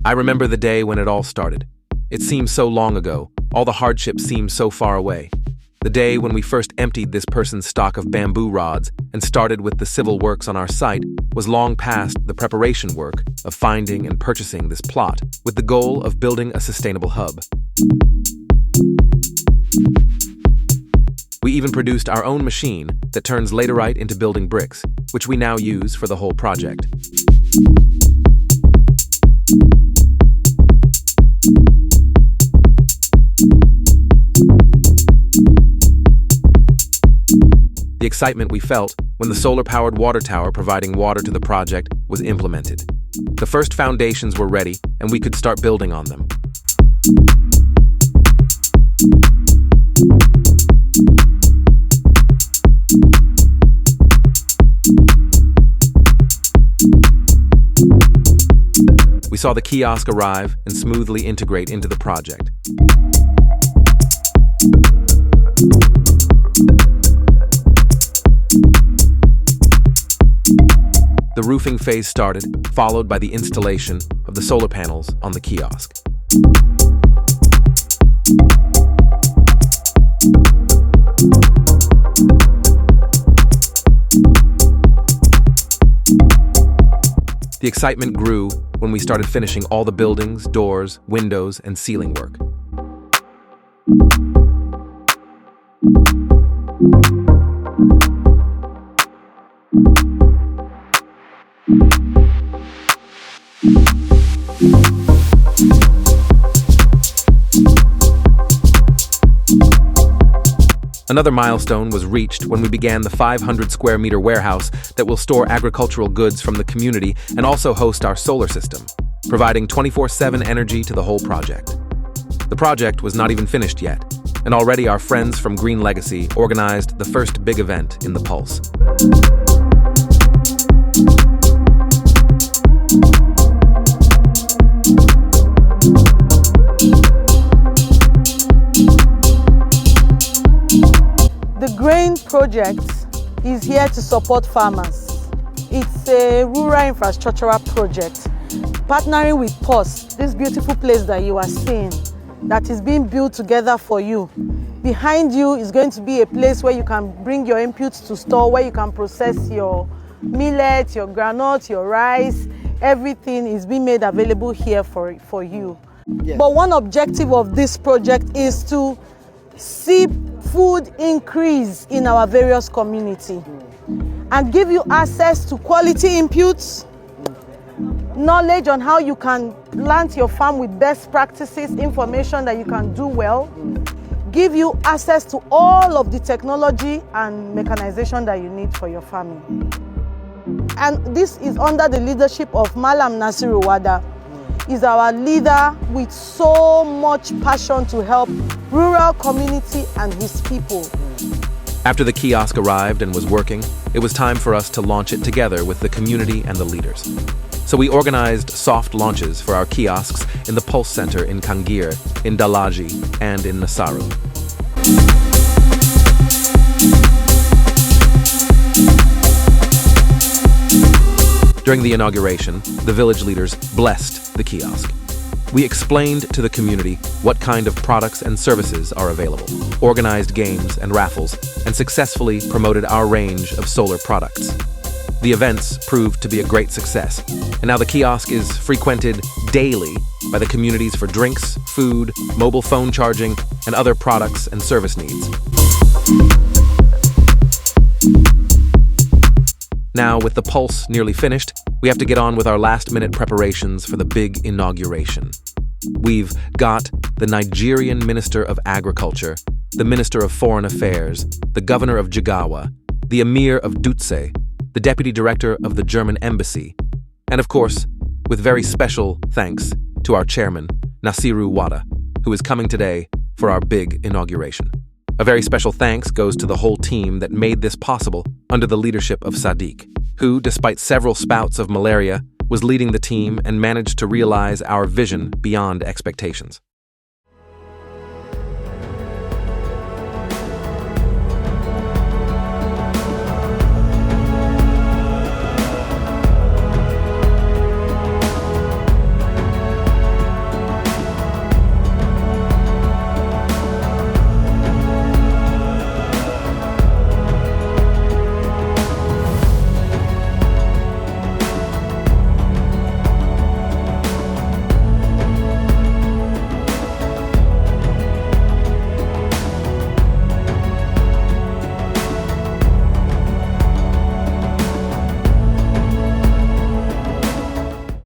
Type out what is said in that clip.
I remember the day when it all started. It seems so long ago, all the hardships seem so far away. The day when we first emptied this person's stock of bamboo rods and started with the civil works on our site was long past the preparation work of finding and purchasing this plot with the goal of building a sustainable hub. We even produced our own machine that turns laterite into building bricks, which we now use for the whole project. The excitement we felt when the solar-powered water tower providing water to the project was implemented. The first foundations were ready, and we could start building on them. We saw the kiosk arrive and smoothly integrate into the project. The roofing phase started, followed by the installation of the solar panels on the kiosk. The excitement grew when we started finishing all the buildings, doors, windows, and ceiling work. Another milestone was reached when we began the 500 square meter warehouse that will store agricultural goods from the community and also host our solar system, providing 24/7 energy to the whole project. The project was not even finished yet, and already our friends from Green Legacy organized the first big event in the Pulse. The grain project is here to support farmers. It's a rural infrastructural project, partnering with POS, this beautiful place that you are seeing, that is being built together for you. Behind you is going to be a place where you can bring your inputs to store, where you can process your millet, your groundnut, your rice. Everything is being made available here for you. Yes. But one objective of this project is to see food increase in our various community and give you access to quality inputs, knowledge on how you can plant your farm with best practices, information that you can do well, give you access to all of the technology and mechanization that you need for your farming. And this is under the leadership of Malam Nasaru Wada. Is our leader with so much passion to help rural community and his people. After the kiosk arrived and was working, it was time for us to launch it together with the community and the leaders. So we organized soft launches for our kiosks in the Pulse Center in Kangire, in Dalaji, and in Nasaru. During the inauguration, the village leaders blessed the kiosk. We explained to the community what kind of products and services are available, organized games and raffles, and successfully promoted our range of solar products. The events proved to be a great success, and now the kiosk is frequented daily by the communities for drinks, food, mobile phone charging, and other products and service needs. Now, with the Pulse nearly finished, we have to get on with our last-minute preparations for the big inauguration. We've got the Nigerian Minister of Agriculture, the Minister of Foreign Affairs, the Governor of Jigawa, the Emir of Dutse, the Deputy Director of the German Embassy, and of course, with very special thanks to our chairman, Nasaru Wada, who is coming today for our big inauguration. A very special thanks goes to the whole team that made this possible under the leadership of Sadiq, who, despite several spouts of malaria, was leading the team and managed to realize our vision beyond expectations.